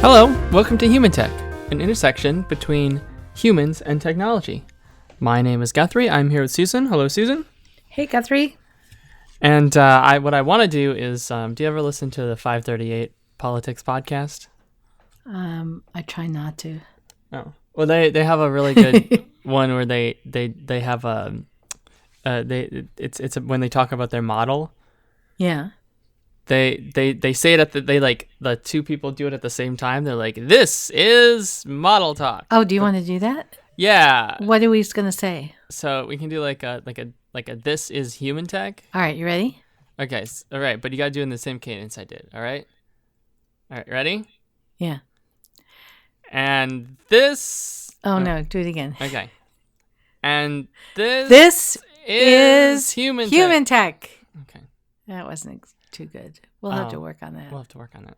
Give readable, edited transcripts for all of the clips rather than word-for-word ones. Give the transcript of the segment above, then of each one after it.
Hello, welcome to Human Tech, an intersection between humans and technology. My name is Guthrie. I'm here with Susan. Hello, Susan. Hey, Guthrie. And what I want to do is, do you ever listen to the 538 Politics podcast? I try not to. Oh, well, they have a really good one where they have it's when they talk about their model. Yeah. They say it they like the two people do it at the same time. They're like, "This is model talk." Oh, do you want to do that? Yeah. What are we going to say? So we can do like a "This is Human Tech." All right, you ready? Okay. All right, but you gotta do it in the same cadence I did. All right. All right. Ready? Yeah. And this. Oh no, do it again. Okay. And this. This is Human Tech. Okay. That wasn't too good. We'll have to work on that. We'll have to work on that.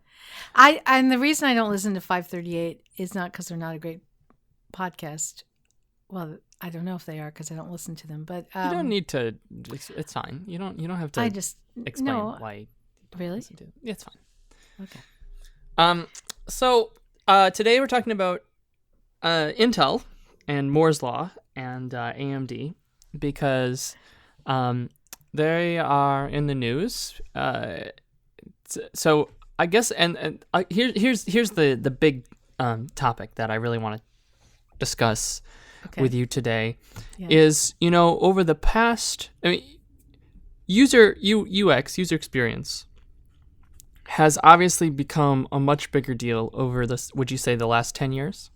And the reason I don't listen to 538 is not because they're not a great podcast. Well, I don't know if they are because I don't listen to them. But you don't need to. It's fine. You don't have to. I just explain why. You don't really? listen to it. Yeah, it's fine. Okay. So today we're talking about Intel and Moore's Law and AMD because they are in the news. So I guess and here's the big topic that I really want to discuss with you today is, over the past, user experience has obviously become a much bigger deal over this, would you say, the last 10 years?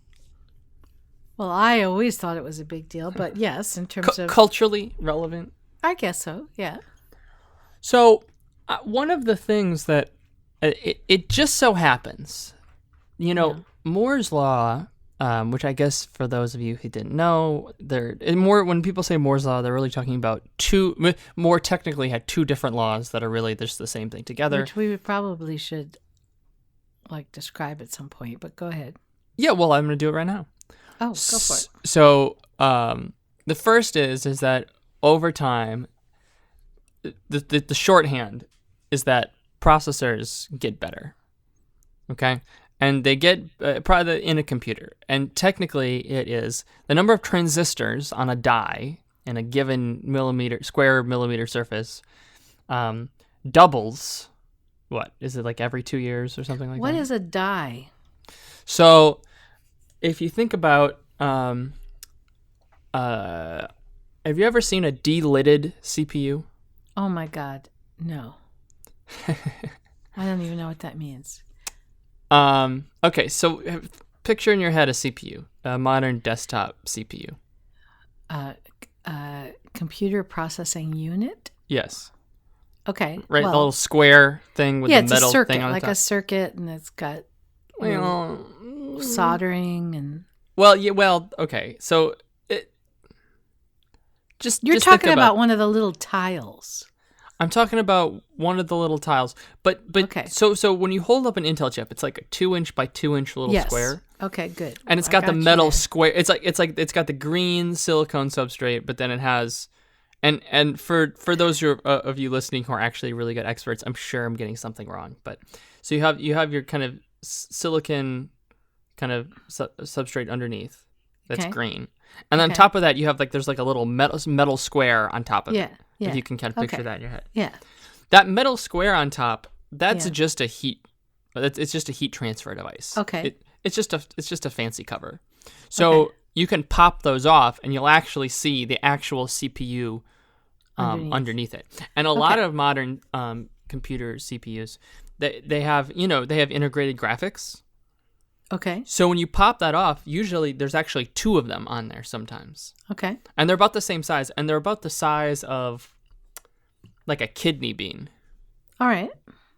Well, I always thought it was a big deal, but yes, in terms of culturally relevant. I guess so, yeah. So one of the things that it just so happens, Moore's Law, which I guess for those of you who didn't know, when people say Moore's Law, they're really talking about more technically had two different laws that are really just the same thing together. Which we probably should describe at some point, but go ahead. Yeah, well, I'm going to do it right now. Oh, go for it. So the first is that over time, the shorthand is that processors get better, okay? And they get probably in a computer. And technically, it is the number of transistors on a die in a given square millimeter surface doubles. What is it, like every 2 years or something like that? What is a die? So, if you think about, have you ever seen a delidded CPU? Oh my God, no. I don't even know what that means. Okay, so picture in your head a CPU, a modern desktop CPU. Computer processing unit? Yes. Okay. Right, the little square thing with the metal it's a circuit, thing on like top. a circuit, and it's got soldering and. Okay. So you're talking about one of the little tiles. I'm talking about one of the little tiles, but okay. So when you hold up an Intel chip, it's like a 2-inch by 2-inch little square. Okay, good. And it's got the metal square. It's it's got the green silicone substrate, but then it has, and for those of you listening who are actually really good experts, I'm sure I'm getting something wrong, but so you have your kind of silicon kind of substrate underneath that's green, and on top of that you have there's a little metal square on top of it. Yeah. If you can kind of picture that in your head. Yeah. That metal square on top, that's just a heat. It's just a heat transfer device. Okay. It's just a fancy cover. So you can pop those off, and you'll actually see the actual CPU underneath it. And a lot of modern computer CPUs, they have integrated graphics. Okay. So when you pop that off, usually there's actually two of them on there sometimes. Okay. And they're about the same size, and they're about the size of like a kidney bean. All right.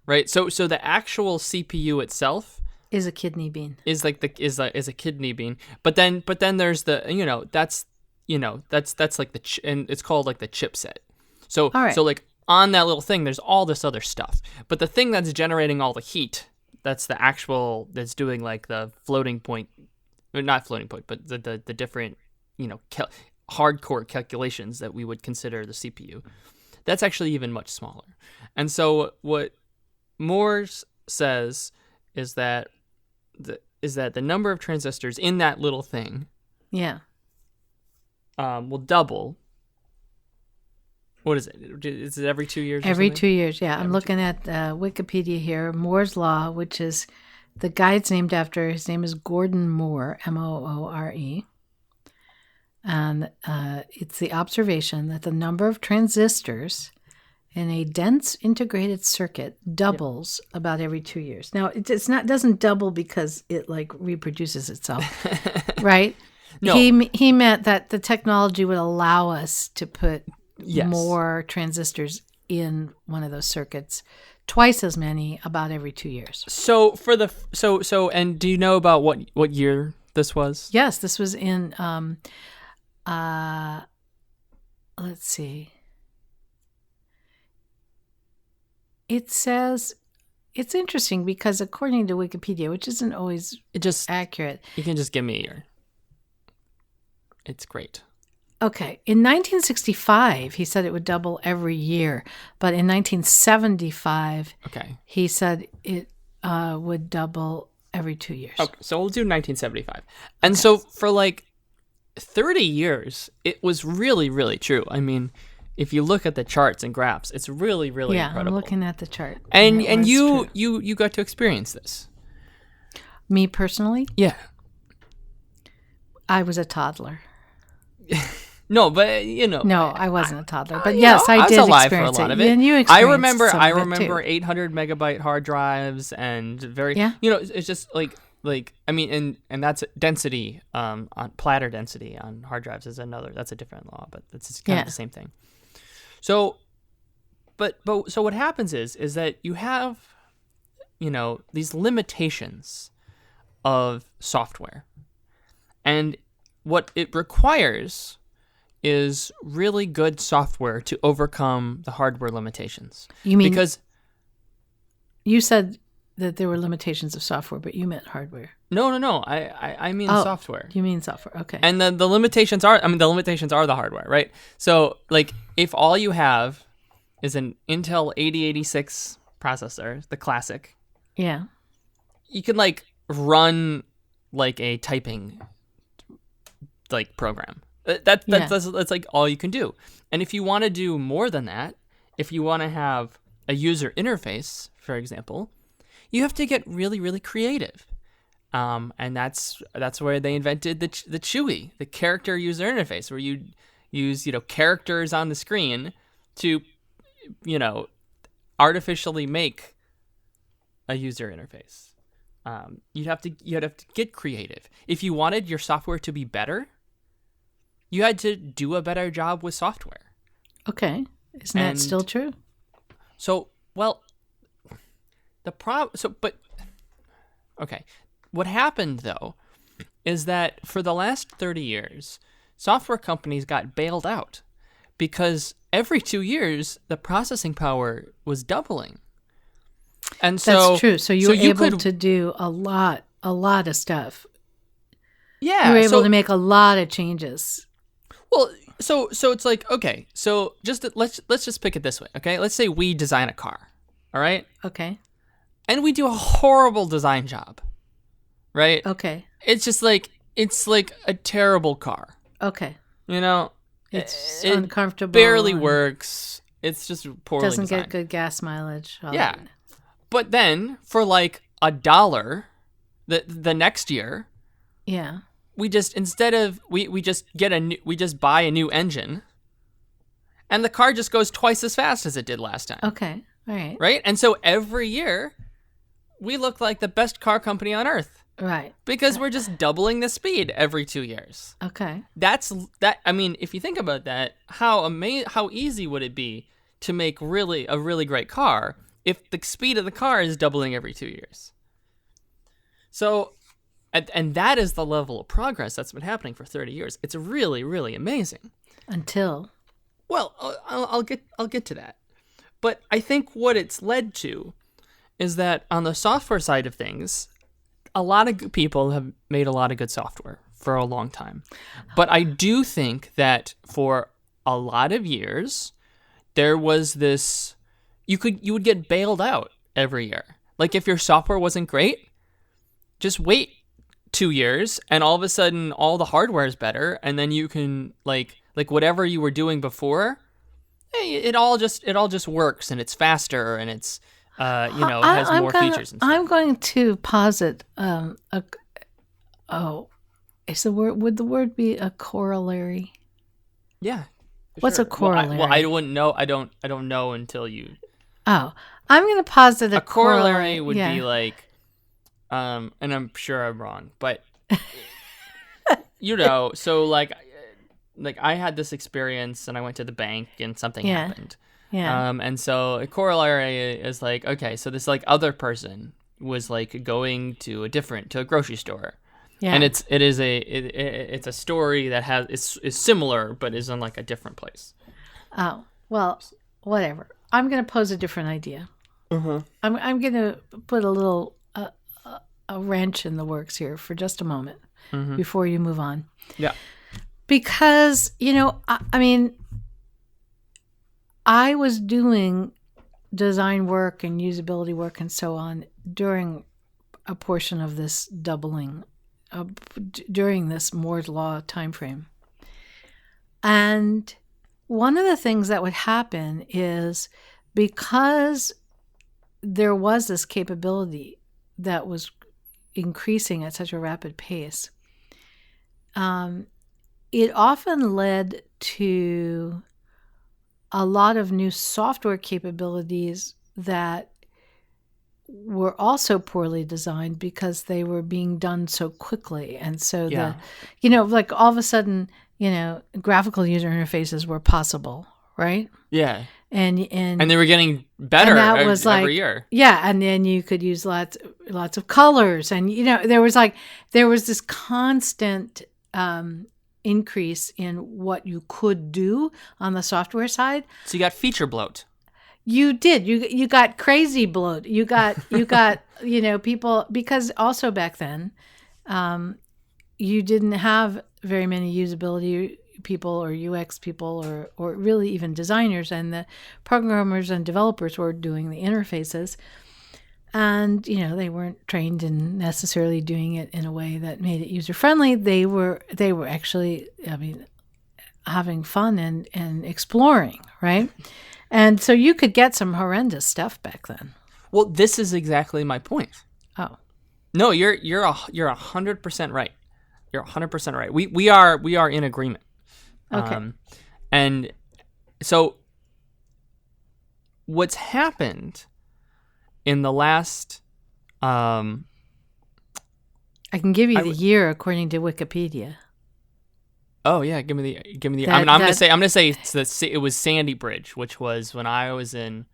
Right? So the actual CPU itself is a kidney bean. Is a kidney bean. But then there's the that's like and it's called like the chipset. So so like on that little thing there's all this other stuff. But the thing that's generating all the heat, that's doing like the floating point, or not floating point, but the different, hardcore calculations that we would consider the CPU. That's actually even much smaller. And so what Moore's says is that the number of transistors in that little thing, yeah, will double. What is it? Is it every 2 years? Every 2 years, yeah. I'm looking at Wikipedia here. Moore's Law, which is the guy's named after, his name is Gordon Moore, Moore. And it's the observation that the number of transistors in a dense integrated circuit doubles about every 2 years. Now, doesn't double because it like reproduces itself, right? No. He meant that the technology would allow us to put more transistors in one of those circuits, twice as many about every 2 years. So and do you know about what year this was? Yes, this was in let's see. It says, it's interesting because according to Wikipedia, which isn't always accurate. You can just give me a year. It's great. Okay. In 1965, he said it would double every year. But in 1975, he said it would double every 2 years. Okay, so we'll do 1975. And so for like 30 years, it was really, really true. I mean, if you look at the charts and graphs, it's really, really incredible. I'm looking at the chart. And you got to experience this. Me personally? Yeah. I was a toddler. No, but No, I wasn't a toddler. But yes, I did alive experience for a lot it. of it. And you I experienced remember 800 megabyte hard drives and very it's just like I mean and that's density on platter density on hard drives is that's a different law, but it's kind of the same thing. So but so what happens is that you have these limitations of software. And what it requires is really good software to overcome the hardware limitations. You mean because you said that there were limitations of software, but you meant hardware. No. I mean software. You mean software? Okay. And the limitations are the hardware, right? So like if all you have is an Intel 8086 processor, the classic. Yeah. You can like run like a typing like program. That's like all you can do. And if you want to do more than that, if you want to have a user interface, for example, you have to get really, really creative. And that's where they invented the CHUI, the character user interface, where you use characters on the screen to artificially make a user interface. You'd have to get creative. If you wanted your software to be better, you had to do a better job with software. Okay. Isn't that still true? So, well, okay. What happened, though, is that for the last 30 years, software companies got bailed out because every 2 years, the processing power was doubling. And so that's true. So you were able to do a lot of stuff. Yeah. You were able to make a lot of changes. Well, so it's like, okay, so let's just pick it this way, okay? Let's say we design a car, all right? Okay. And we do a horrible design job, right? Okay. It's just like, it's like a terrible car. Okay. It's uncomfortable. Barely works. It's just poorly doesn't designed. get good gas mileage. Yeah. But then for like $1 the next year, yeah. We just we just buy a new engine, and the car just goes twice as fast as it did last time. Okay, all right. Right, and so every year, we look like the best car company on earth. Right. Because we're just doubling the speed every 2 years. Okay. I mean, if you think about that, how easy would it be to make a really great car if the speed of the car is doubling every 2 years? So. And that is the level of progress that's been happening for 30 years. It's really, really amazing. Until? Well, I'll get to that. But I think what it's led to is that on the software side of things, a lot of good people have made a lot of good software for a long time. But I do think that for a lot of years, there was this, you would get bailed out every year. Like if your software wasn't great, just wait 2 years, and all of a sudden all the hardware is better, and then you can like whatever you were doing before, it all just works, and it's faster, and it's has more features and stuff. I'm going to posit would the word be a corollary? Yeah. What's a corollary? Well, I wouldn't know. I don't know until you. Oh, I'm going to posit a corollary would be like, and I'm sure I'm wrong, but so like I had this experience, and I went to the bank, and something happened. Yeah. And so a corollary is like, okay, so this like other person was like going to a grocery store. Yeah. And it's a story that is similar, but is in like a different place. Oh, well, whatever. I'm going to pose a different idea. Mm-hmm. I'm going to put a little a wrench in the works here for just a moment before you move on. Yeah. Because, I mean, I was doing design work and usability work and so on during a portion of this doubling, during this Moore's Law timeframe. And one of the things that would happen is, because there was this capability that was increasing at such a rapid pace, it often led to a lot of new software capabilities that were also poorly designed because they were being done so quickly. And so like all of a sudden, graphical user interfaces were possible, right? Yeah. And they were getting better every year. Yeah, and then you could use lots of colors, and there was this constant increase in what you could do on the software side. So you got feature bloat. You did. You got crazy bloat. You got people, because also back then, you didn't have very many usability people or UX people or really even designers, and the programmers and developers were doing the interfaces. And, they weren't trained in necessarily doing it in a way that made it user-friendly. They were actually, having fun and exploring, right? And so you could get some horrendous stuff back then. Well, this is exactly my point. Oh. No, you're 100% right. You're 100% right. We are in agreement. Okay. And so what's happened in the last I can give you the year according to Wikipedia. Oh yeah, give me the. I'm gonna say it was Sandy Bridge, which was when I was in,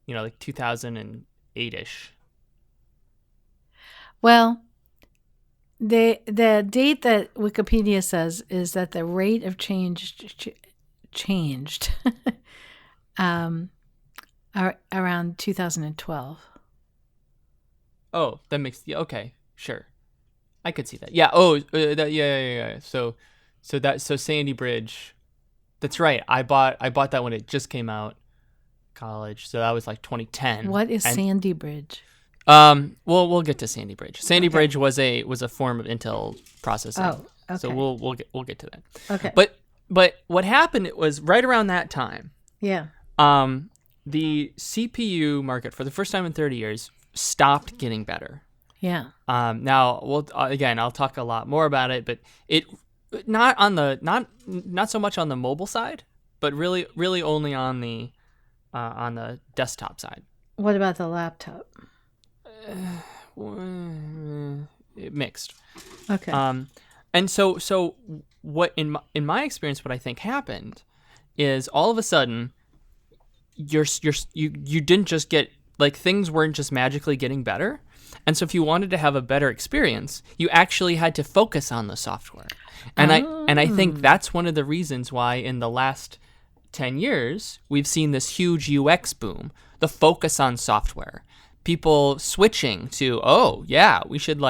like 2008ish. Well, the date that Wikipedia says is that the rate of changed around 2012. Oh, that makes okay, sure, I could see that. Yeah. Oh, yeah. So Sandy Bridge, that's right. I bought that when it just came out, college. So that was like 2010. What is Sandy Bridge? We'll get to Sandy Bridge. Sandy Bridge was a form of Intel processing. Oh, okay. So we'll get to that. Okay. But what happened, it was right around that time. Yeah. The CPU market, for the first time in 30 years, stopped getting better. Yeah. Now, I'll talk a lot more about it, but it not so much on the mobile side, but really only on the desktop side. What about the laptop? Mixed. Okay. And so what in my experience, what I think happened is, all of a sudden you didn't just get, like, things weren't just magically getting better. And so if you wanted to have a better experience, you actually had to focus on the software. And I think that's one of the reasons why in the last 10 years we've seen this huge UX boom, the focus on software. People switching to, we should,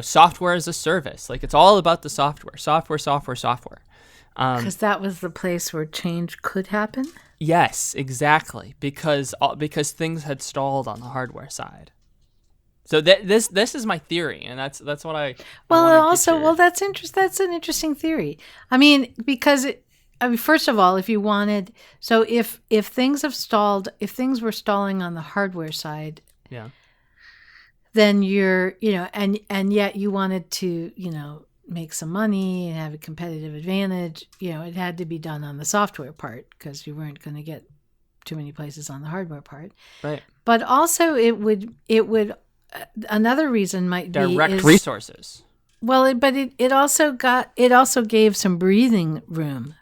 software as a service. Like, it's all about the software. Because that was the place where change could happen? Yes, exactly. Because things had stalled on the hardware side. So this is my theory, and that's what I. That's interesting. That's an interesting theory. I mean, because first of all, if you wanted, so if things have stalled, if things were stalling on the hardware side, yeah, then you're, and yet you wanted to, make some money and have a competitive advantage. It had to be done on the software part because you weren't going to get too many places on the hardware part. Right. But also, it would. Another reason might be direct resources. Well, it also gave some breathing room.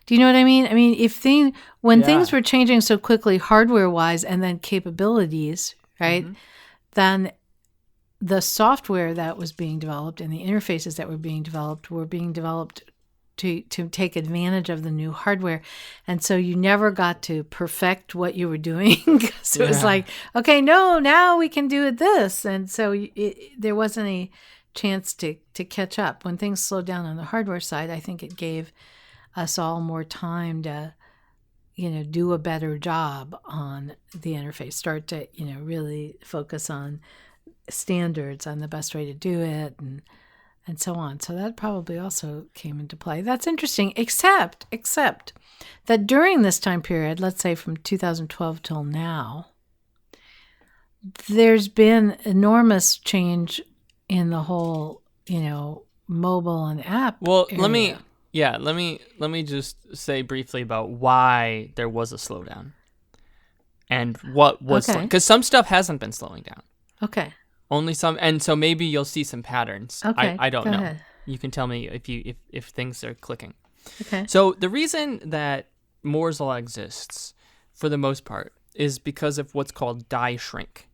Do you know what I mean? I mean, when things were changing so quickly, hardware wise, and then capabilities, right? Mm-hmm. Then the software that was being developed and the interfaces that were being developed to take advantage of the new hardware. And so you never got to perfect what you were doing because it was like, okay, no, now we can do this. And so there wasn't a chance to catch up. When things slowed down on the hardware side, I think it gave us all more time to, do a better job on the interface, start to, really focus on standards, on the best way to do it, and so on. So that probably also came into play. That's interesting, except that during this time period, let's say from 2012 till now, there's been enormous change in the whole, mobile and app area. Let me just say briefly about why there was a slowdown and what was because some stuff hasn't been slowing down. Okay. Only some, and so maybe you'll see some patterns. Okay, I don't know. Ahead. You can tell me if things are clicking. Okay. So the reason that Moore's law exists, for the most part, is because of what's called die shrink.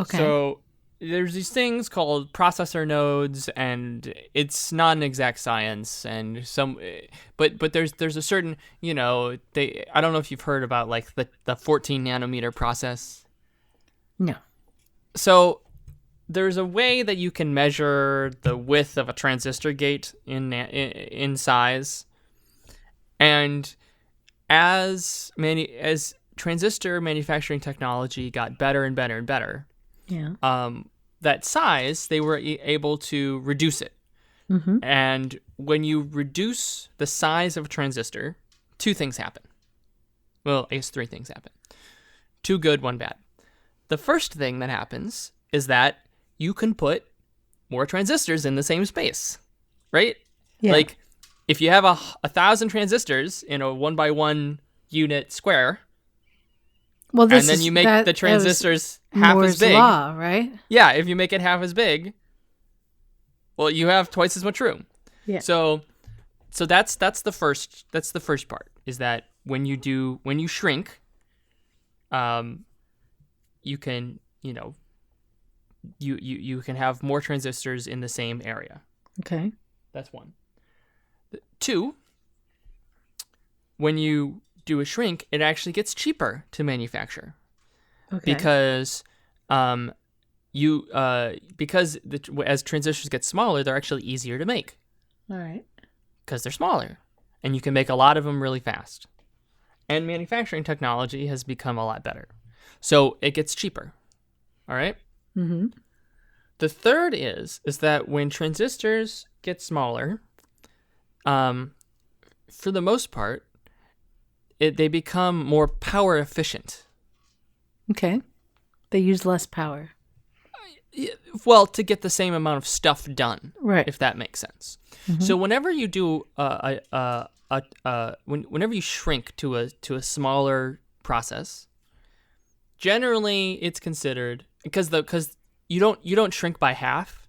Okay. So there's these things called processor nodes, and it's not an exact science, and but there's a certain I don't know if you've heard about like the 14 nanometer process. No. So there's a way that you can measure the width of a transistor gate in size, and as transistor manufacturing technology got better and better and better, that size they were able to reduce it. Mm-hmm. And when you reduce the size of a transistor, two things happen. Well, I guess three things happen. Two good, one bad. The first thing that happens is that you can put more transistors in the same space, right? Yeah. Like if you have 1,000 transistors in a 1x1 unit square, and then you make the transistors half Moore's as big. Law, right? Yeah, if you make it half as big, well, you have twice as much room. Yeah. So that's the first part is that when you shrink, you can, you can have more transistors in the same area. Okay. That's one. Two, when you do a shrink, it actually gets cheaper to manufacture. Okay. Because as transistors get smaller, they're actually easier to make. All right. Because they're smaller, and you can make a lot of them really fast. And manufacturing technology has become a lot better. So it gets cheaper. All right? Mm-hmm. The third is that when transistors get smaller, for the most part, they become more power efficient. Okay. They use less power. Well, to get the same amount of stuff done, right? If that makes sense. Mm-hmm. So whenever you do whenever you shrink to a smaller process, generally it's considered because you don't shrink by half.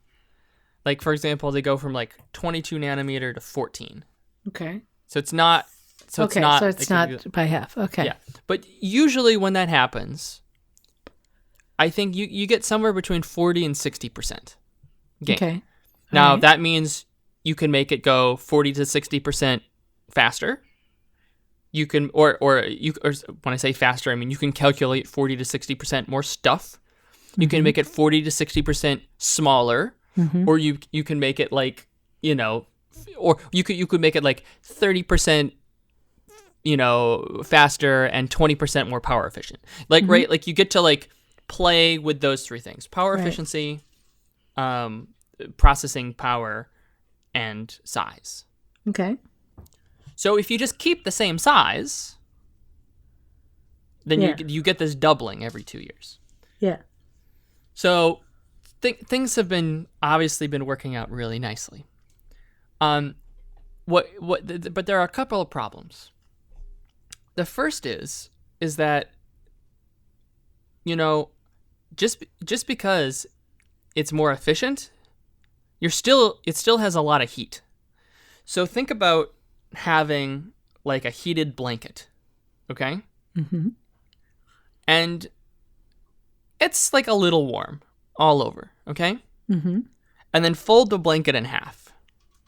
Like for example, they go from like 22 nanometer to 14. Okay. So it's not. So okay. It's not by half. Okay. Yeah, but usually when that happens, I think you get somewhere between 40 and 60% gain. Okay. Now that means you can make it go 40 to 60% faster. You can, or when I say faster, I mean you can calculate 40 to 60% more stuff. You can make it 40 to 60% smaller, or you can make it like or you could make it like 30%. Faster and 20% more power efficient. Like right, like you get to like play with those three things: power Right. efficiency, processing power, and size. Okay. So if you just keep the same size, then you get this doubling every 2 years. Yeah. So things have obviously been working out really nicely. But there are a couple of problems. The first is that, you know, just because it's more efficient, it still has a lot of heat. So think about having like a heated blanket, okay? Mm-hmm. And it's like a little warm all over, okay? Mm-hmm. And then fold the blanket in half.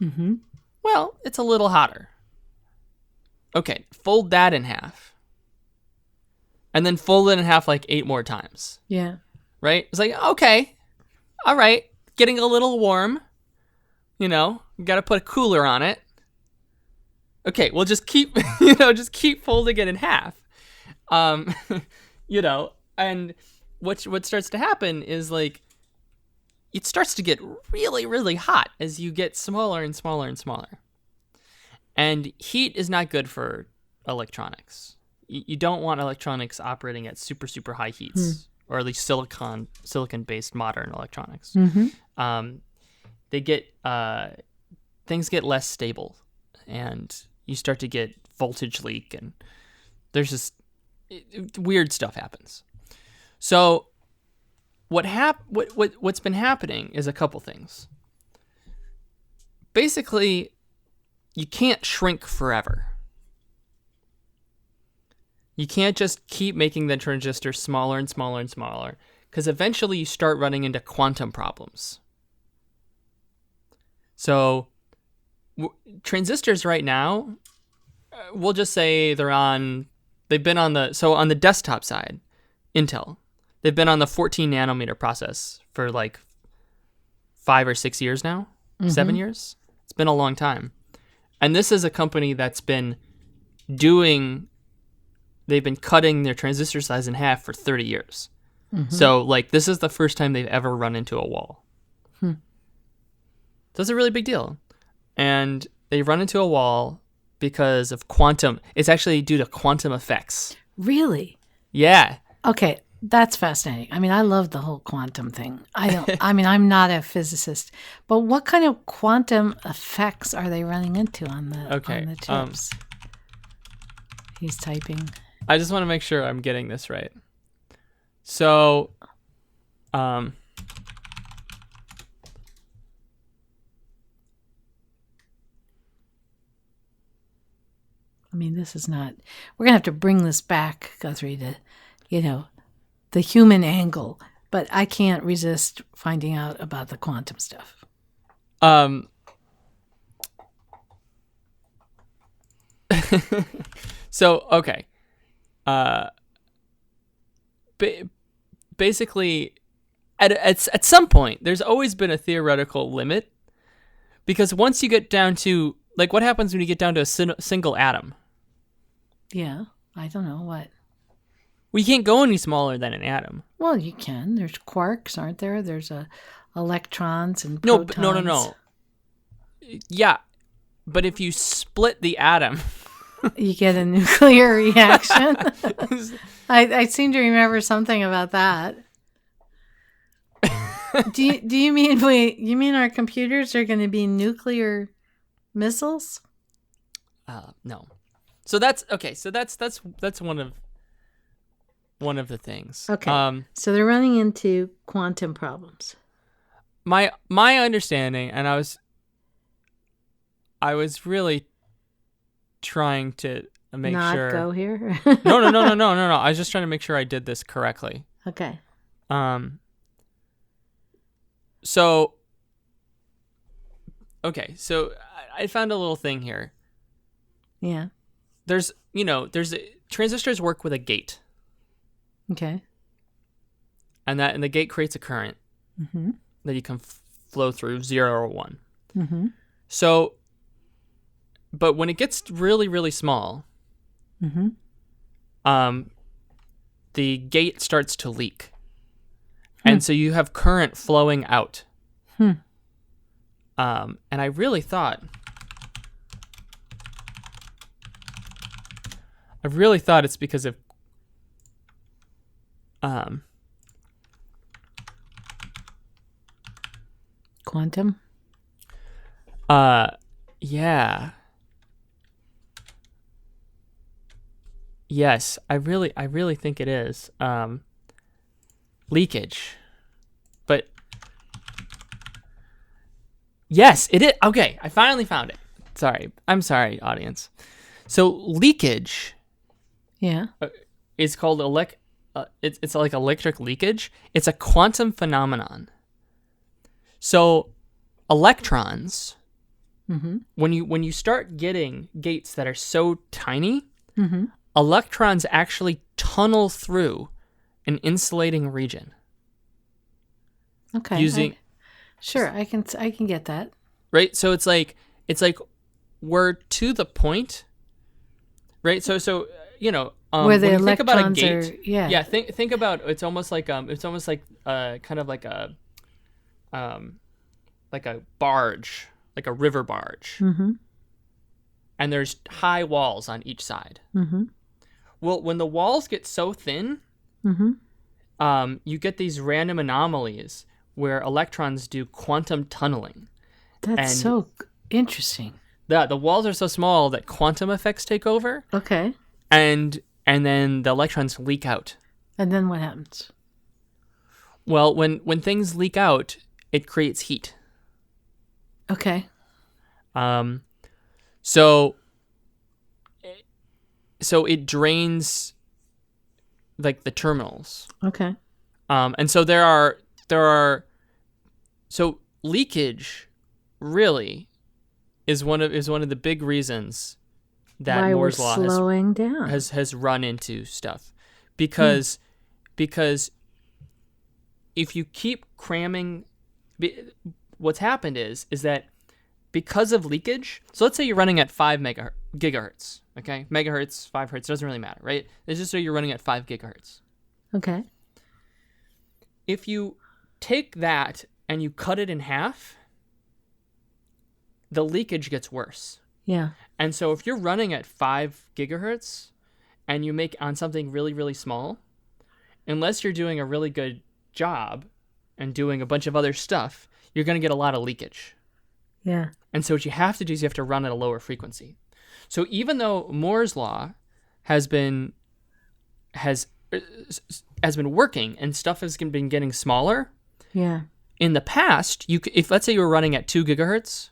Mm-hmm. Well, it's a little hotter. Okay, fold that in half. And then fold it in half like 8 more times. Yeah. Right? It's like, okay, all right, getting a little warm. You know, you got to put a cooler on it. Okay, we'll just keep, just keep folding it in half. And what starts to happen is like, it starts to get really, really hot as you get smaller and smaller and smaller. And heat is not good for electronics. You don't want electronics operating at super, super high heats, or at least silicon-based modern electronics. Mm-hmm. Things get less stable, and you start to get voltage leak, and there's just weird stuff happens. So what's been happening is a couple things. Basically, you can't shrink forever. You can't just keep making the transistor smaller and smaller and smaller, because eventually you start running into quantum problems. So transistors right now, we'll just say on the desktop side, Intel, they've been on the 14 nanometer process for like 5 or 6 years now, 7 years. It's been a long time. And this is a company that's been they've been cutting their transistor size in half for 30 years. Mm-hmm. So like this is the first time they've ever run into a wall. So it's a really big deal. And they run into a wall because of quantum. It's actually due to quantum effects. Really? Yeah. Okay, that's fascinating. I mean, I love the whole quantum thing. I'm not a physicist, but what kind of quantum effects are they running into on the chips? He's typing. I just want to make sure I'm getting this right. So, I mean, this is not... We're going to have to bring this back, Guthrie, to, the human angle. But I can't resist finding out about the quantum stuff. So, okay. Basically, at some point, there's always been a theoretical limit. Because once you get down to... Like, what happens when you get down to a single atom? Yeah, I don't know what. We can't go any smaller than an atom. Well, you can. There's quarks, aren't there? There's electrons and protons. No. Yeah, but if you split the atom, you get a nuclear reaction. I seem to remember something about that. Do you mean you mean our computers are going to be nuclear missiles? No. So that's okay. So that's one of the things. Okay. So they're running into quantum problems. My understanding, and I was really trying to make sure. Not go here. No. I was just trying to make sure I did this correctly. Okay. So I found a little thing here. Yeah. Transistors work with a gate. Okay. And the gate creates a current that you can flow through 0 or 1. Mm-hmm. So, but when it gets really, really small, the gate starts to leak. And so you have current flowing out. Hmm. And I really thought it's because of quantum. Yeah. Yes, I really think it is. Leakage. But yes, it is. Okay, I finally found it. I'm sorry, audience. So leakage, Yeah, is called it's like electric leakage. It's a quantum phenomenon. So electrons, when you start getting gates that are so tiny, electrons actually tunnel through an insulating region. Okay. I can get that. Right? So it's like we're to the point, right? So where the when you electrons think about a gate, yeah. Think about it's almost like kind of like a barge, like a river barge, and there's high walls on each side. Well, when the walls get so thin, you get these random anomalies where electrons do quantum tunneling. That's so interesting. The walls are so small that quantum effects take over. Okay. And then the electrons leak out. And then what happens? Well, when things leak out, it creates heat. Okay. So it drains like the terminals. Okay. And so there are so leakage really is one of the big reasons that why Moore's we're law slowing down. has run into stuff because if you keep cramming, what's happened is that because of leakage, so let's say you're running at 5 gigahertz, okay? Megahertz, 5 hertz, doesn't really matter, right? It's just so you're running at 5 gigahertz. Okay. If you take that and you cut it in half, the leakage gets worse. Yeah. And so if you're running at 5 gigahertz and you make on something really, really small, unless you're doing a really good job and doing a bunch of other stuff, you're going to get a lot of leakage. Yeah. And so what you have to do is you have to run at a lower frequency. So even though Moore's law has been working and stuff has been getting smaller, yeah, in the past, if let's say you were running at 2 gigahertz,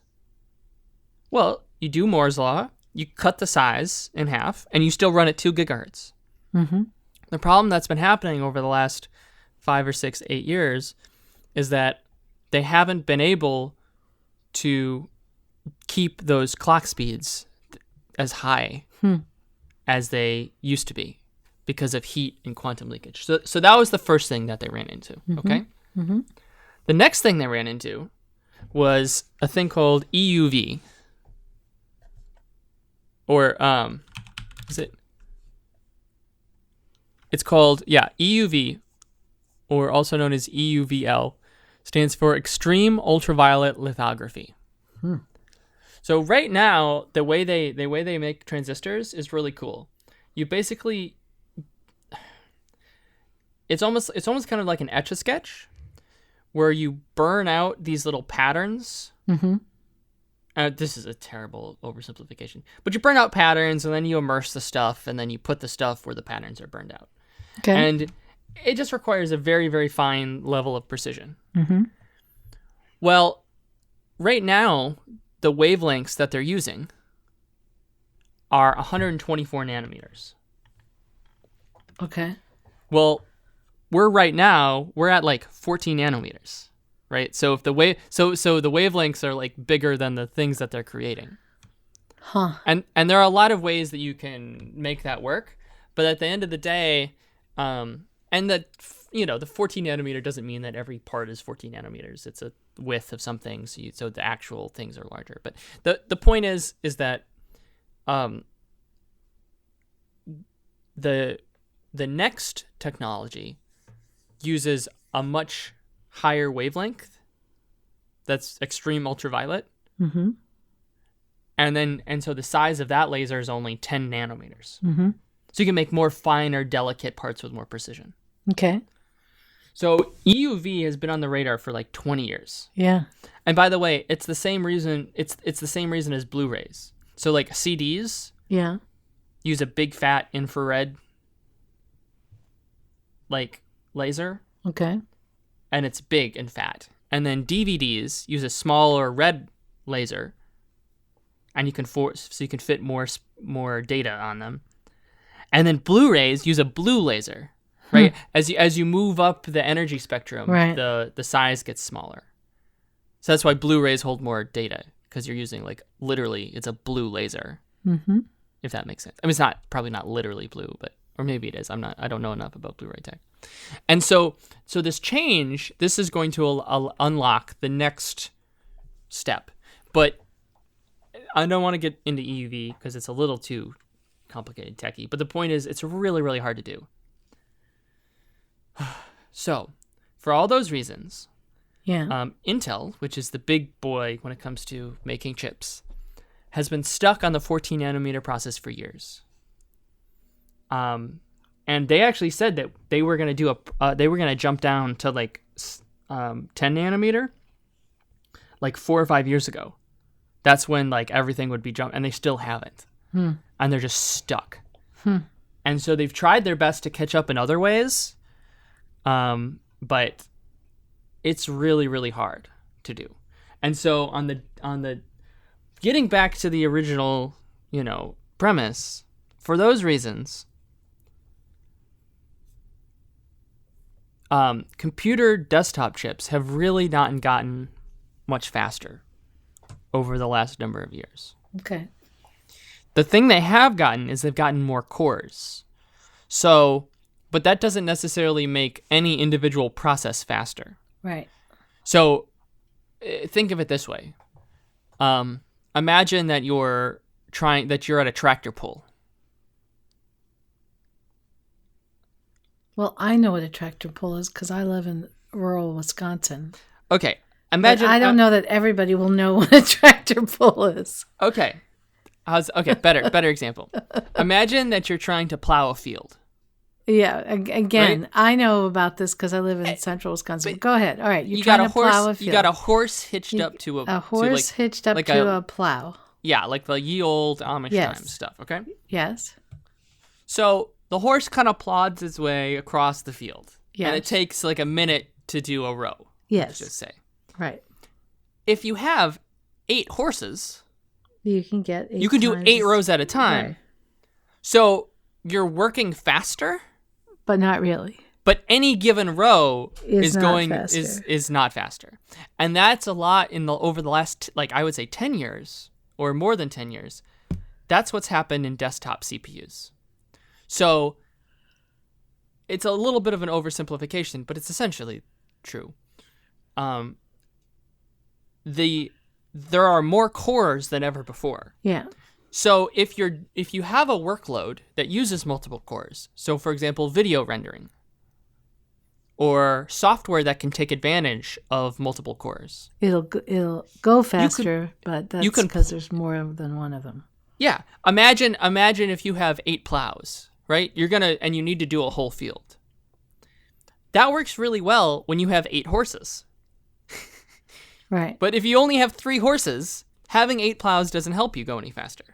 well, you do Moore's law, you cut the size in half, and you still run at 2 gigahertz. The problem that's been happening over the last 5 or 6, 8 years is that they haven't been able to keep those clock speeds as high as they used to be because of heat and quantum leakage. So that was the first thing that they ran into, okay? The next thing they ran into was a thing called EUV. Or, it's called, EUV, or also known as EUVL, stands for Extreme Ultraviolet Lithography. So right now, the way they make transistors is really cool. You basically, it's almost kind of like an Etch-a-Sketch, where you burn out these little patterns. This is a terrible oversimplification, but you burn out patterns and then you immerse the stuff and then you put the stuff where the patterns are burned out. Okay. And it just requires a very, very fine level of precision. Well, right now, the wavelengths that they're using are 124 nanometers. Okay. Well, we're at like 14 nanometers. Right, so if the the wavelengths are like bigger than the things that they're creating, and there are a lot of ways that you can make that work, but at the end of the day, and that the 14 nanometer doesn't mean that every part is 14 nanometers. It's a width of some things, so the actual things are larger. But the point is that the next technology uses a much higher wavelength. That's extreme ultraviolet. Mm-hmm. And so the size of that laser is only 10 nanometers. Mm-hmm. So you can make more finer, delicate parts with more precision. Okay. So EUV has been on the radar for like 20 years. Yeah. And by the way, it's the same reason it's the same reason as Blu-rays. So like CDs use a big fat infrared like laser. Okay. And it's big and fat. And then DVDs use a smaller red laser, and you can fit more data on them. And then Blu-rays use a blue laser, right? As you move up the energy spectrum, right. the size gets smaller. So that's why Blu-rays hold more data, because you're using like literally it's a blue laser. Mm-hmm. If that makes sense. I mean, it's probably not literally blue, or maybe it is. I don't know enough about Blu-ray tech. And so this change, this is going to unlock the next step. But I don't want to get into EUV because it's a little too complicated techie. But the point is, it's really, really hard to do. So, for all those reasons, Intel, which is the big boy when it comes to making chips, has been stuck on the 14 nanometer process for years. And they actually said that they were going to jump down to like 10 nanometer like 4 or 5 years ago. That's when like everything would be jumped, and they still haven't. And they're just stuck. And so they've tried their best to catch up in other ways, but it's really, really hard to do. And so on the getting back to the original, premise, for those reasons, computer desktop chips have really not gotten much faster over the last number of years. Okay. The thing they have gotten is they've gotten more cores. So, but that doesn't necessarily make any individual process faster. Right. So, think of it this way. Imagine that you're at a tractor pull. Well, I know what a tractor pull is because I live in rural Wisconsin. Okay. Imagine. But I don't know that everybody will know what a tractor pull is. Okay. Better example. Imagine that you're trying to plow a field. Yeah. Again, right? I know about this because I live in central Wisconsin. Go ahead. All right. You're trying to plow a field. You got a horse hitched up to a plow. Yeah, like the ye old Amish time stuff. Okay. Yes. So the horse kind of plods its way across the field. Yes. And it takes like a minute to do a row. Yes. Let's just say. Right. If you have 8 horses, you can get 8 You can do 8 rows at a time. Right. So you're working faster, but not really. But any given row is not faster. And that's a lot over the last, I would say 10 years or more than 10 years. That's what's happened in desktop CPUs. So it's a little bit of an oversimplification, but it's essentially true. There are more cores than ever before. Yeah. So if you have a workload that uses multiple cores, so for example, video rendering, or software that can take advantage of multiple cores, it'll go faster, but that's because there's more than one of them. Yeah. Imagine if you have 8 plows, right? And you need to do a whole field. That works really well when you have 8 horses. Right. But if you only have 3 horses, having 8 plows doesn't help you go any faster.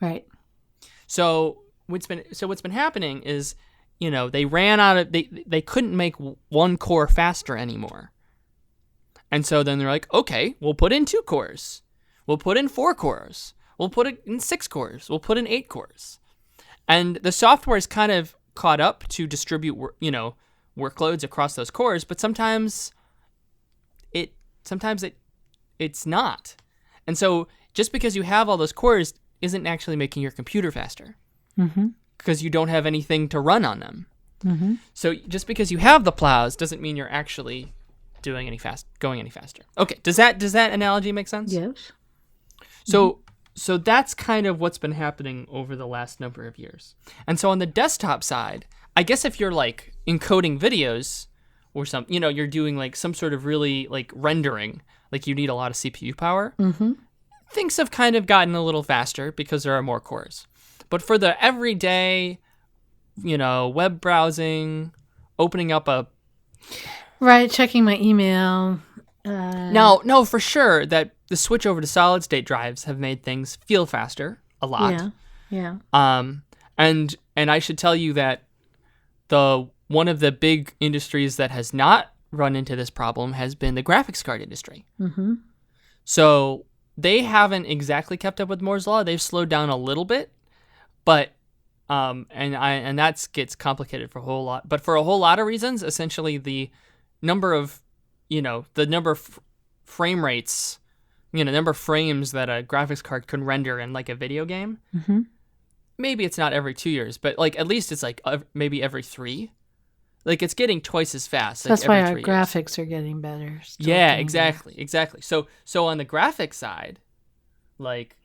Right. So what's been happening is, they ran out of they couldn't make one core faster anymore. And so then they're like, okay, we'll put in 2 cores. We'll put in 4 cores. We'll put it in 6 cores. We'll put in 8 cores. And the software is kind of caught up to distribute, workloads across those cores, but sometimes it's not. And so just because you have all those cores isn't actually making your computer faster. Mm-hmm. Because you don't have anything to run on them. Mm-hmm. So just because you have the plows doesn't mean you're actually going any faster. Okay, does that analogy make sense? Yes. So that's kind of what's been happening over the last number of years. And so on the desktop side, I guess if you're encoding videos, or you're doing like some sort of really like rendering, like you need a lot of CPU power. Mm-hmm. Things have kind of gotten a little faster because there are more cores. But for the everyday, web browsing, opening up a... Right, checking my email. No, for sure that the switch over to solid state drives have made things feel faster a lot. Yeah. And I should tell you that one of the big industries that has not run into this problem has been the graphics card industry. Mm-hmm. So they haven't exactly kept up with Moore's Law. They've slowed down a little bit, but and that gets complicated for a whole lot. But for a whole lot of reasons, essentially the number of frame rates, number of frames that a graphics card can render in like a video game. Mm-hmm. Maybe it's not every 2 years, but like at least it's like maybe every 3. Like it's getting twice as fast. That's why our graphics are getting better. Yeah, exactly. So on the graphics side, like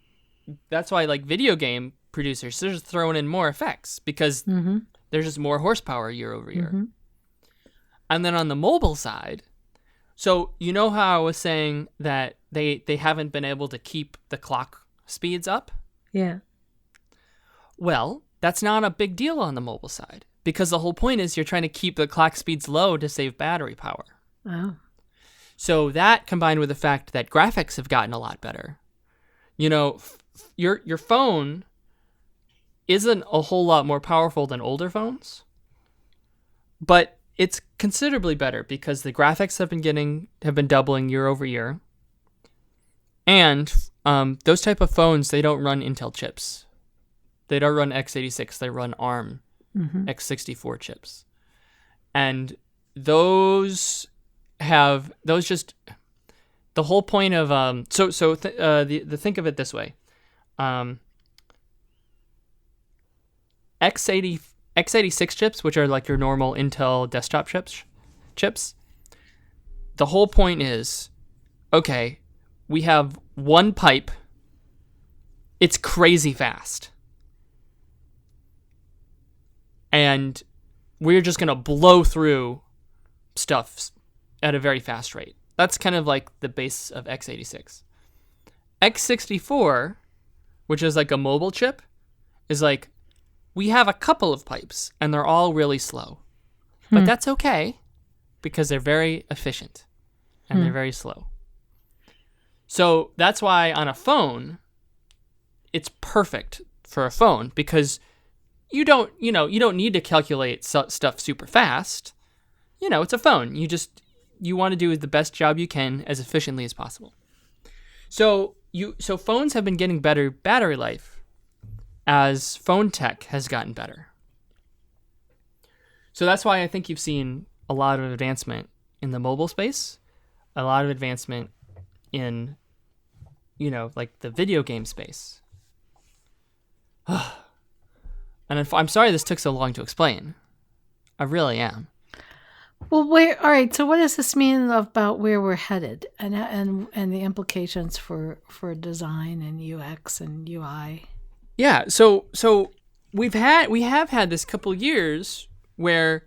that's why like video game producers, they're just throwing in more effects because there's just more horsepower year over year. Mm-hmm. And then on the mobile side, so how I was saying that they haven't been able to keep the clock speeds up? Yeah. Well, that's not a big deal on the mobile side because the whole point is you're trying to keep the clock speeds low to save battery power. Oh. So that combined with the fact that graphics have gotten a lot better. Your phone isn't a whole lot more powerful than older phones, but it's considerably better because the graphics have been doubling year over year. And those type of phones, they don't run Intel chips. They don't run x86, they run ARM x64 chips. And those just the whole point of think of it this way. x86 chips, which are like your normal Intel desktop chips. The whole point is, okay, we have one pipe. It's crazy fast. And we're just going to blow through stuff at a very fast rate. That's kind of like the base of x86. x64, which is like a mobile chip, is like, we have a couple of pipes, and they're all really slow. But that's okay, because they're very efficient, and they're very slow. So that's why on a phone, it's perfect for a phone, because you don't need to calculate stuff super fast. It's a phone. You want to do the best job you can as efficiently as possible. So phones have been getting better battery life as phone tech has gotten better. So that's why I think you've seen a lot of advancement in the mobile space, a lot of advancement in, like the video game space. And I'm sorry this took so long to explain. I really am. Well, all right. So, what does this mean about where we're headed, and the implications for design and UX and UI? Yeah. So we have had this couple years where,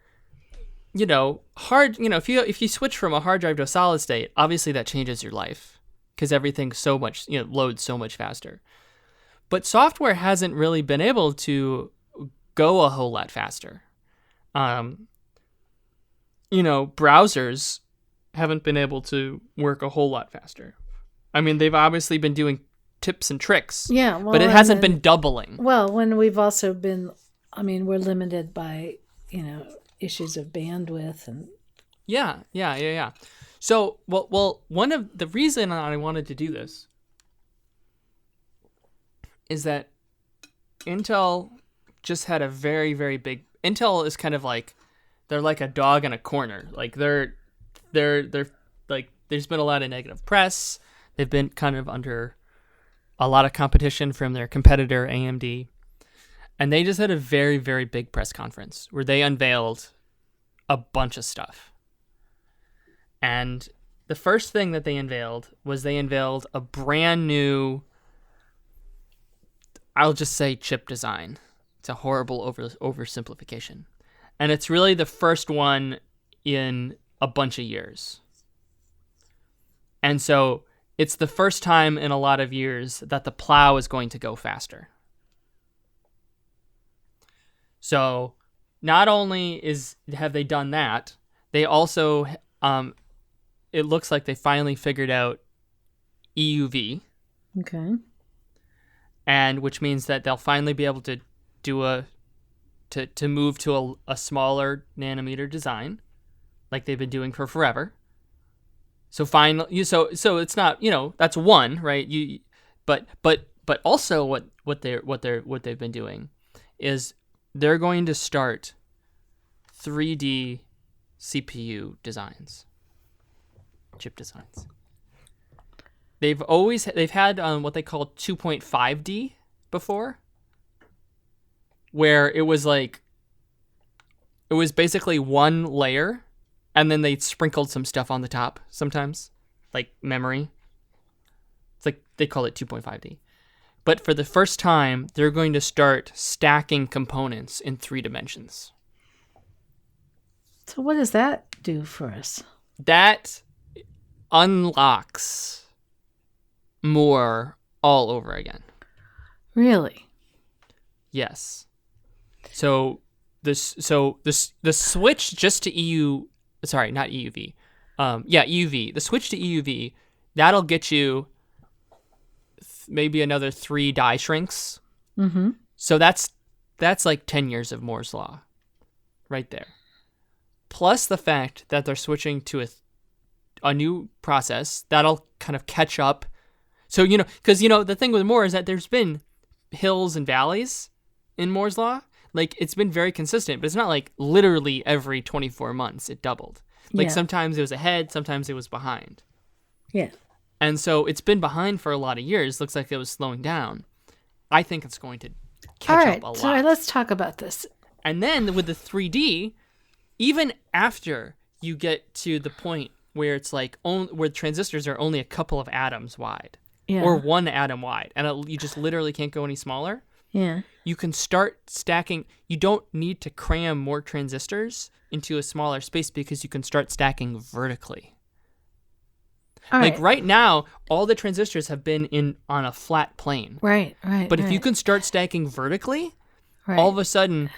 if you switch from a hard drive to a solid state, obviously that changes your life because everything's so much loads so much faster. But software hasn't really been able to go a whole lot faster. Browsers haven't been able to work a whole lot faster. I mean, they've obviously been doing tips and tricks. Yeah, well, but it hasn't been doubling. Well, when we've also been, we're limited by, issues of bandwidth and. Yeah. So, well, one of the reason I wanted to do this is that Intel just had a very, very big. Intel is kind of like they're like a dog in a corner. Like they're like there's been a lot of negative press. They've been kind of under a lot of competition from their competitor AMD, and they just had a very, very big press conference where they unveiled a bunch of stuff. And the first thing that they unveiled was a brand new, I'll just say, chip design. It's a horrible oversimplification. And it's really the first one in a bunch of years. And so it's the first time in a lot of years that the plow is going to go faster. So not only have they done that, they also, it looks like they finally figured out EUV. Okay. And which means that they'll finally be able to do to move to a smaller nanometer design, like they've been doing for forever. So finally, so it's not, that's one, right? But also what they've been doing is they're going to start 3D CPU designs, chip designs. They've had what they call 2.5D before, where it was basically one layer, and then they sprinkled some stuff on the top sometimes, like memory. It's like they call it 2.5D. But for the first time, they're going to start stacking components in 3 dimensions. So what does that do for us? That unlocks more all over again. Really? Yes. So the switch just to not EUV. EUV. The switch to EUV, that'll get you maybe another 3 die shrinks. Mm-hmm. So that's like 10 years of Moore's law right there. Plus the fact that they're switching to a new process that'll kind of catch up. So, because, the thing with Moore is that there's been hills and valleys in Moore's law. Like, it's been very consistent, but it's not like literally every 24 months it doubled. Like, sometimes it was ahead, sometimes it was behind. Yeah. And so it's been behind for a lot of years. Looks like it was slowing down. I think it's going to catch up a lot. So let's talk about this. And then with the 3D, even after you get to the point where it's like where transistors are only a couple of atoms wide. Yeah. Or 1 atom wide, and you just literally can't go any smaller. Yeah. You can start stacking. You don't need to cram more transistors into a smaller space because you can start stacking vertically. Right now, all the transistors have been on a flat plane. Right. But if you can start stacking vertically, all of a sudden,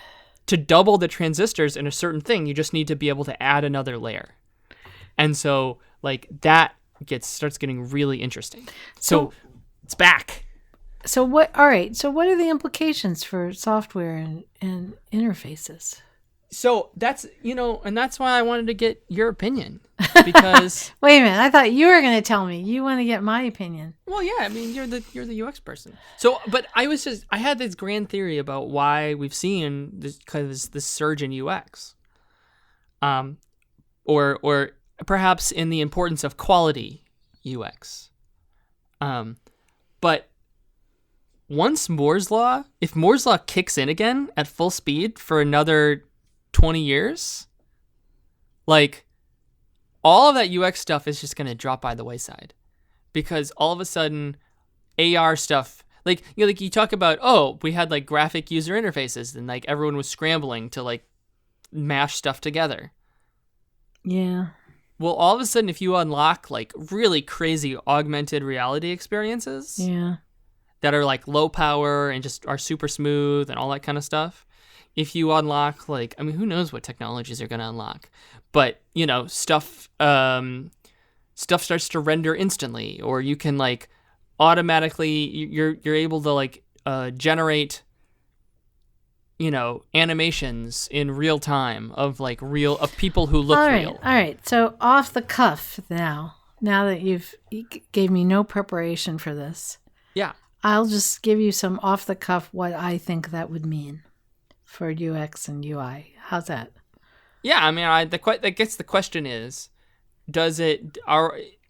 to double the transistors in a certain thing, you just need to be able to add another layer. And so, that starts getting really interesting. So it's back. So what? All right. So what are the implications for software and interfaces? So that's and that's why I wanted to get your opinion, because wait a minute, I thought you were going to tell me. You want to get my opinion? Well, yeah. I mean, you're the UX person. So, but I had this grand theory about why we've seen this surge in UX, or perhaps in the importance of quality UX. But if Moore's law kicks in again at full speed for another 20 years, all of that UX stuff is just going to drop by the wayside, because all of a sudden AR stuff, you talk about, we had graphic user interfaces and everyone was scrambling to mash stuff together. Yeah. Well, all of a sudden, if you unlock really crazy augmented reality experiences, that are low power and just are super smooth and all that kind of stuff, if you unlock who knows what technologies are going to unlock, but stuff starts to render instantly, or you can automatically you're able to generate animations in real time of people who look real. All right. So off the cuff now that you gave me no preparation for this. Yeah. I'll just give you some off the cuff what I think that would mean for UX and UI. How's that? Yeah. I mean, I guess the question is, will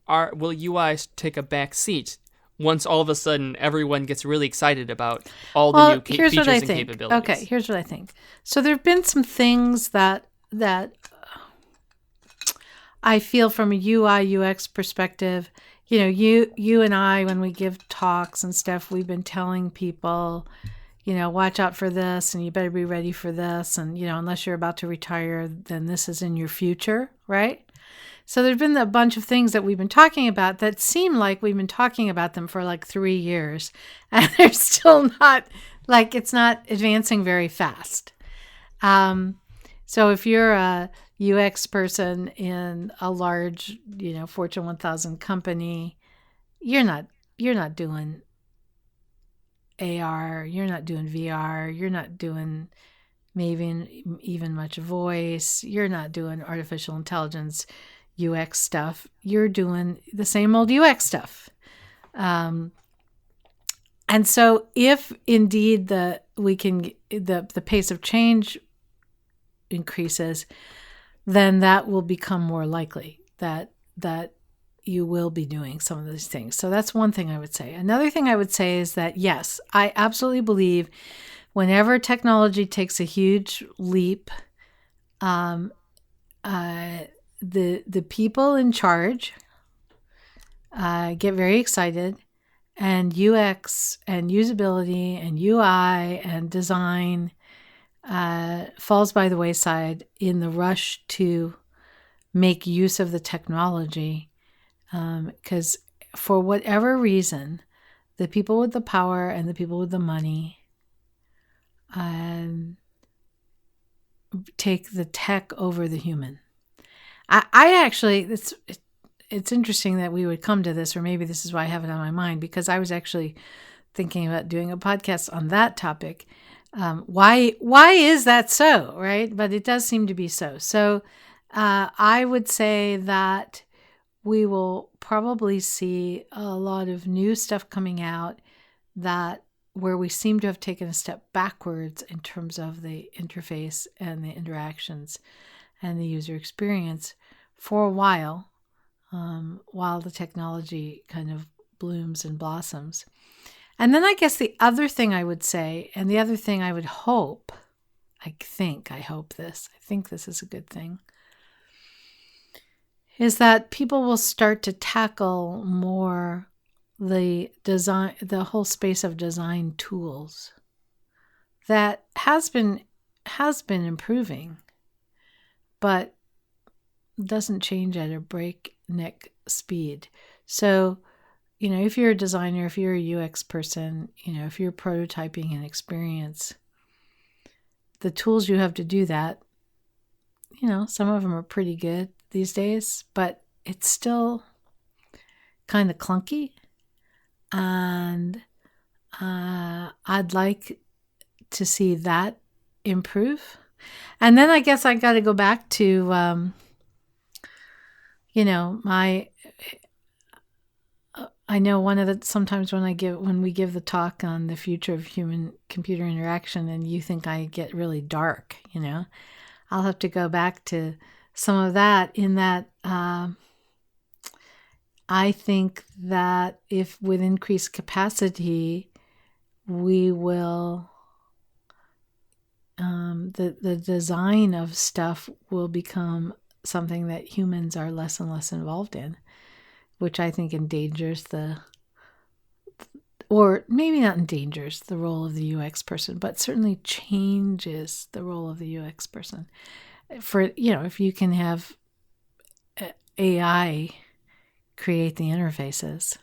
UI take a back seat once all of a sudden everyone gets really excited about all the new features and capabilities? Okay, here's what I think. So there have been some things that I feel from a UI UX perspective. You and I, when we give talks and stuff, we've been telling people, watch out for this, and you better be ready for this, and unless you're about to retire, then this is in your future, right? So there's been a bunch of things that we've been talking about that seem like we've been talking about them for like 3 years, and they're still not, like, it's not advancing very fast. So if you're a UX person in a large, Fortune 1000 company, you're not doing AR, you're not doing VR, you're not doing maybe even much voice, you're not doing artificial intelligence UX stuff. You're doing the same old UX stuff. And so if indeed the pace of change increases, then that will become more likely that you will be doing some of these things. So that's one thing I would say. Another thing I would say is that, yes, I absolutely believe whenever technology takes a huge leap, the people in charge get very excited, and UX and usability and UI and design falls by the wayside in the rush to make use of the technology, because for whatever reason, the people with the power and the people with the money take the tech over the human. I actually, it's interesting that we would come to this, or maybe this is why I have it on my mind, because I was actually thinking about doing a podcast on that topic. Why is that so, right? But it does seem to be so. So I would say that we will probably see a lot of new stuff coming out where we seem to have taken a step backwards in terms of the interface and the interactions and the user experience for a while the technology kind of blooms and blossoms. And then I guess the other thing I would say, and the other thing I would hope, I think this is a good thing, is that people will start to tackle more the whole space of design tools that has been improving, but doesn't change at a breakneck speed. So, if you're a designer, if you're a UX person, if you're prototyping an experience, the tools you have to do that, some of them are pretty good these days, but it's still kind of clunky. And I'd like to see that improve. And then I guess I got to go back to, I know sometimes when we give the talk on the future of human computer interaction, and you think I get really dark, I'll have to go back to some of that, in that I think that if with increased capacity, we will, the design of stuff will become something that humans are less and less involved in, which I think endangers or maybe not endangers the role of the UX person, but certainly changes the role of the UX person. For, if you can have AI create the interfaces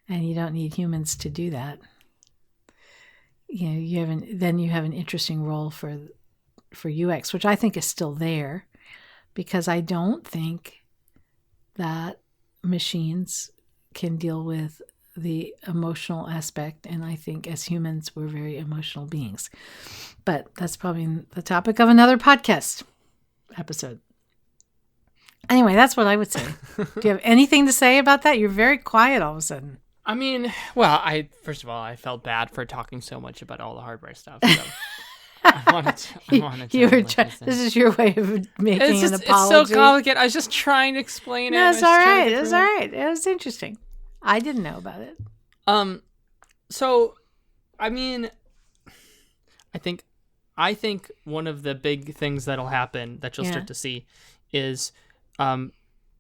and you don't need humans to do that, you have an interesting role for UX, which I think is still there, because I don't think that machines can deal with the emotional aspect, and I think as humans we're very emotional beings. But that's probably the topic of another podcast episode. Anyway, that's what I would say. Do you have anything to say about that? You're very quiet all of a sudden. I mean, well, first of all, I felt bad for talking so much about all the hardware stuff. So I wanted to. This is your way of making an apology. It's so complicated. I was just trying to explain it. No, it's all right. It was all right. It was interesting. I didn't know about it. So, I mean, I think one of the big things that'll happen that you'll start to see is,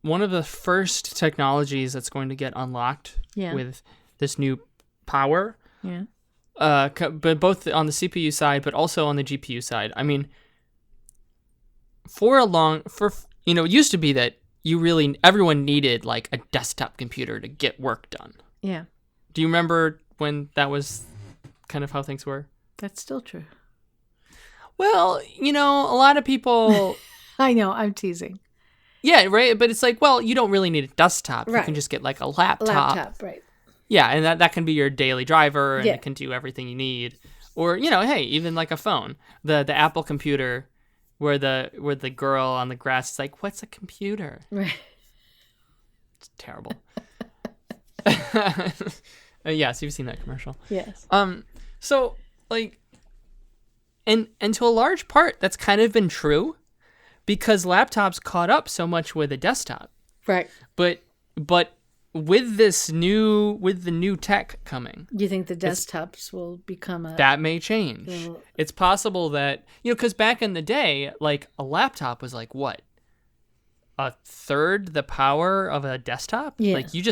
one of the first technologies that's going to get unlocked with this new power. Yeah. But both on the CPU side, but also on the GPU side. I mean, it used to be that everyone needed like a desktop computer to get work done. Yeah. Do you remember when that was kind of how things were? That's still true. Well, a lot of people... I know, I'm teasing. Yeah, right? But it's like, well, you don't really need a desktop. Right. You can just get like a laptop. Right. Yeah, and that can be your daily driver, and it can do everything you need. Or, hey, even like a phone. The Apple computer where the girl on the grass is like, what's a computer? Right. It's terrible. Yes, you've seen that commercial. Yes. So like, and to a large part, that's kind of been true because laptops caught up so much with a desktop. Right. But with the new tech coming, you think the desktops will become that may change. It's possible that, because back in the day, like a laptop was like what? A third the power of a desktop? Yeah. Like you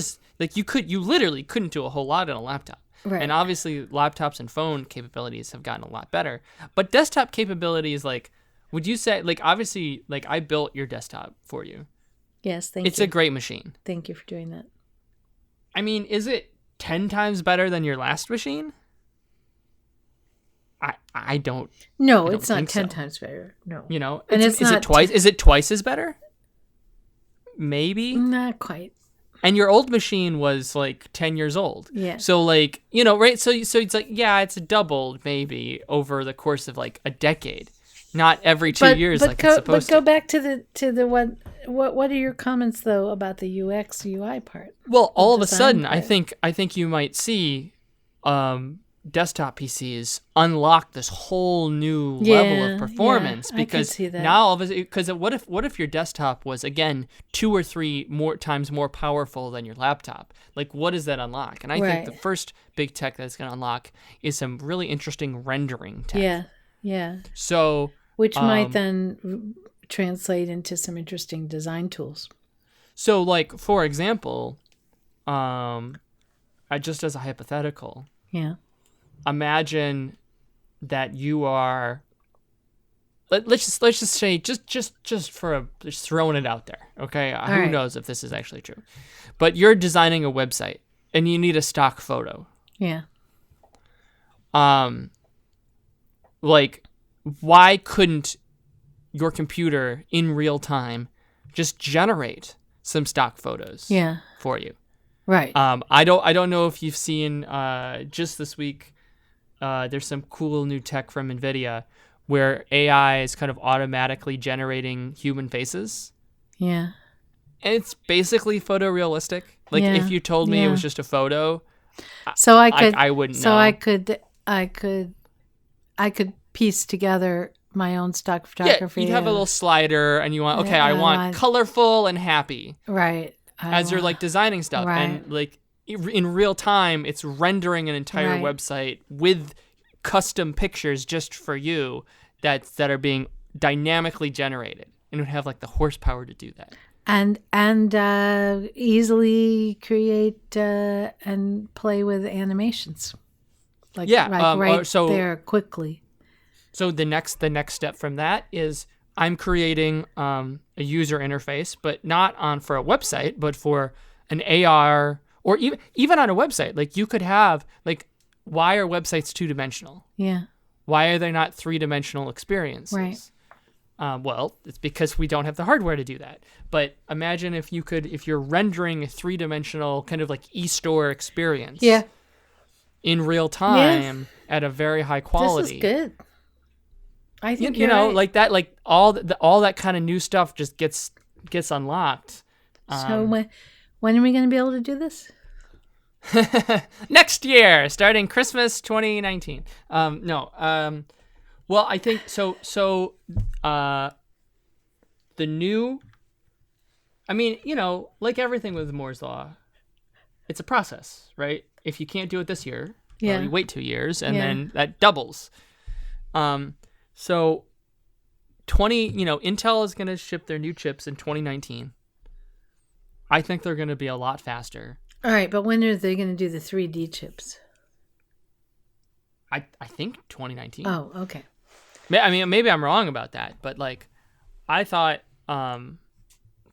literally couldn't do a whole lot in a laptop. Right. And obviously laptops and phone capabilities have gotten a lot better. But desktop capabilities, like, would you say, like, obviously, like I built your desktop for you. Yes, thank you. It's a great machine. Thank you for doing that. I mean, is it 10 times better than your last machine? I don't. No, it's not 10 times better. No. And is it twice? Is it twice as better? Maybe. Not quite. And your old machine was like 10 years old. Yeah. So like, right? So it's like, yeah, it's doubled maybe over the course of like a decade, not every 2 years it's supposed to. But go back to the what are your comments though about the UX UI part? Well, all of a sudden, part? I think you might see desktop PCs unlock this whole new level of performance because now because what if your desktop was again 2 or 3 more times more powerful than your laptop? Like, what does that unlock? And I think the first big tech that's going to unlock is some really interesting rendering tech. Yeah. So which might then translate into some interesting design tools. So, like, for example, just as a hypothetical, imagine that you are. Let's just say just throwing it out there, okay? Who knows if this is actually true, but you're designing a website and you need a stock photo. Yeah. Like, why couldn't your computer in real time just generate some stock photos for you? Right. I don't know if you've seen just this week there's some cool new tech from NVIDIA where AI is kind of automatically generating human faces. Yeah. And it's basically photorealistic. Like if you told me it was just a photo, so I wouldn't know. So I could piece together my own stock photography. Yeah, you'd have a little slider and you want, I want colorful and happy. Right. As you're like designing stuff. Right. And like in real time, it's rendering an entire website with custom pictures just for you that are being dynamically generated. And it would have like the horsepower to do that. And easily create and play with animations. Like, there quickly. So the next step from that is I'm creating a user interface, but not for a website, but for an AR or even on a website. Like you could have like, why are websites 2-dimensional? Yeah. Why are they not 3-dimensional experiences? Right. Well, it's because we don't have the hardware to do that. But imagine if you're rendering a 3-dimensional kind of like e-store experience. Yeah. In real time at a very high quality. This is good. I think like that, like all that kind of new stuff just gets unlocked. So when are we going to be able to do this? Next year, starting Christmas 2019. Well, I think so. The new. I mean, like everything with Moore's law, it's a process, right? If you can't do it this year, you wait 2 years, and then that doubles. So, Intel is going to ship their new chips in 2019. I think they're going to be a lot faster. All right, but when are they going to do the 3D chips? I think 2019. Oh, okay. I mean, maybe I'm wrong about that, but like, I thought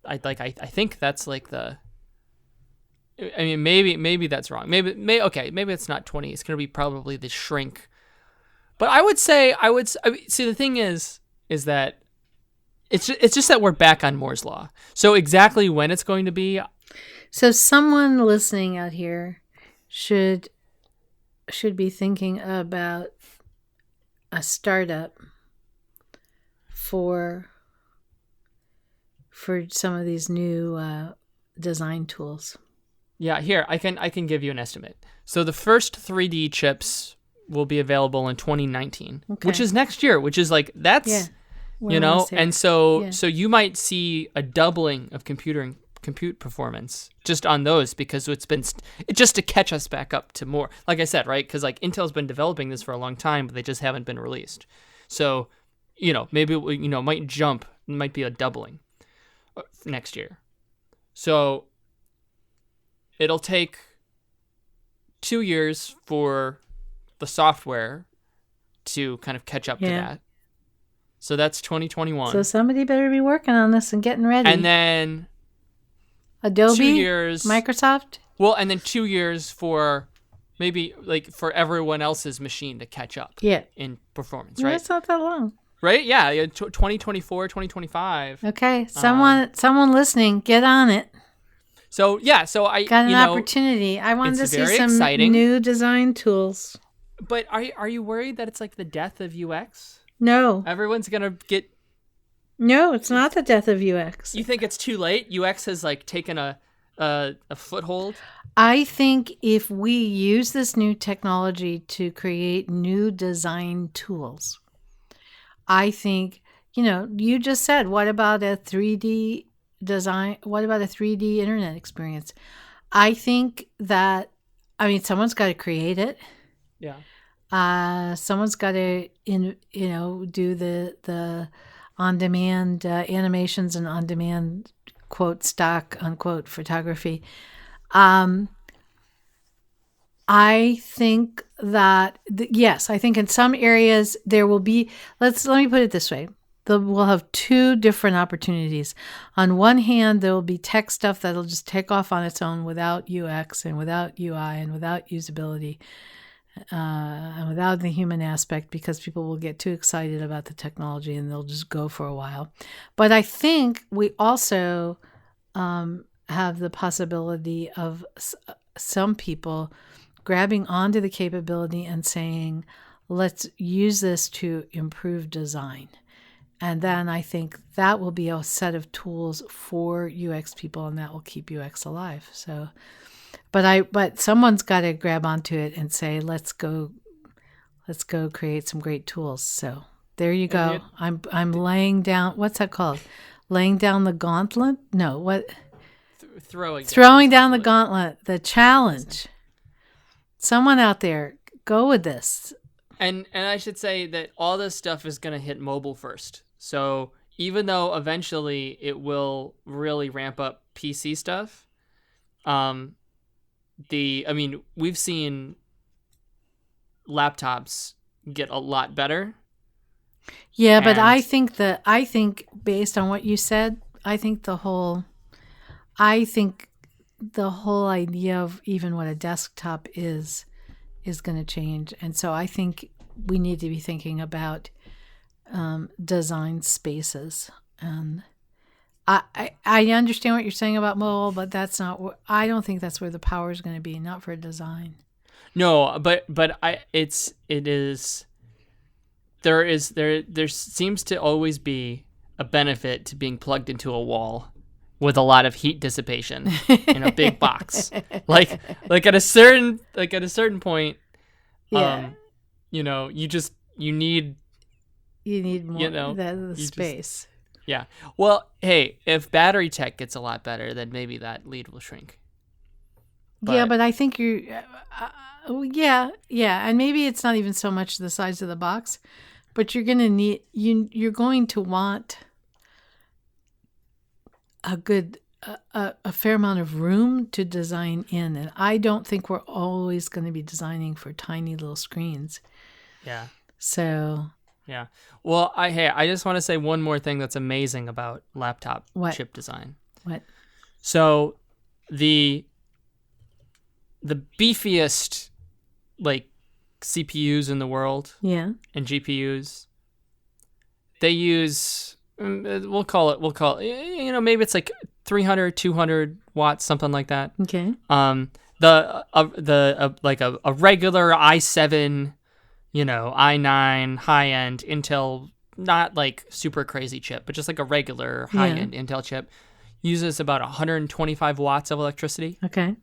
I think that's like the. I mean, maybe that's wrong. Maybe it's not 20. It's gonna be probably the shrink. But I would say see, the thing is that it's just that we're back on Moore's law. So exactly when it's going to be. So someone listening out here should be thinking about a startup for some of these new design tools. Yeah, here I can give you an estimate. So the first 3D chips will be available in 2019, which is next year, which is like that's and so you might see a doubling of compute performance just on those, because it's just to catch us back up to more, like I said, right? Because like Intel's been developing this for a long time, but they just haven't been released. So maybe might jump, might be a doubling next year. So it'll take 2 years for the software to kind of catch up to that. So that's 2021. So somebody better be working on this and getting ready. And then Adobe, 2 years, Microsoft. Well, and then 2 years for maybe like for everyone else's machine to catch up. In performance, right? That's not that long. Right? Yeah, 2024, 2025. Okay, someone listening, get on it. So I got an opportunity. I wanted to see some new design tools. But are you worried that it's like the death of UX? No. Everyone's gonna get. No, it's not the death of UX. You think it's too late? UX has like taken a foothold. I think if we use this new technology to create new design tools, I think you just said, what about a 3D design? What about a 3D internet experience? I think that someone's got to create it. Yeah. Someone's got to do the on-demand animations and on-demand quote stock unquote photography. I think that yes, I think in some areas there will be. Let me put it this way: we'll have two different opportunities. On one hand, there will be tech stuff that'll just take off on its own without UX and without UI and without usability. And without the human aspect, because people will get too excited about the technology and they'll just go for a while. But I think we also have the possibility of some people grabbing onto the capability and saying, let's use this to improve design. And then I think that will be a set of tools for UX people, and that will keep UX alive. So But someone's got to grab onto it and say, let's go create some great tools. So there you go. I'm laying down, what's that called? Laying down the gauntlet? No, what? Throwing down the gauntlet, the challenge. Someone out there, go with this. And I should say that all this stuff is going to hit mobile first. So even though eventually it will really ramp up PC stuff, we've seen laptops get a lot better. Yeah, but I think based on what you said, I think the whole idea of even what a desktop is going to change. And so I think we need to be thinking about design spaces. And I understand what you're saying about mobile, but that's not. I don't think that's where the power is going to be. Not for design. No, but it is. There seems to always be a benefit to being plugged into a wall with a lot of heat dissipation in a big box. Like at a certain point, you need more the space. Yeah. Well, hey, if battery tech gets a lot better, then maybe that lead will shrink. But I think and maybe it's not even so much the size of the box, but you're going to want a fair amount of room to design in, and I don't think we're always going to be designing for tiny little screens. Yeah. So. Yeah. Well, I just want to say one more thing that's amazing about laptop chip design. What? So the beefiest like CPUs in the world, yeah, and GPUs, they use we'll call it maybe it's like 300, 200 watts, something like that. Okay. Like a regular i7, i9 high end Intel, not like super crazy chip, but just like a regular high end Intel chip, uses about 125 watts of electricity. Okay.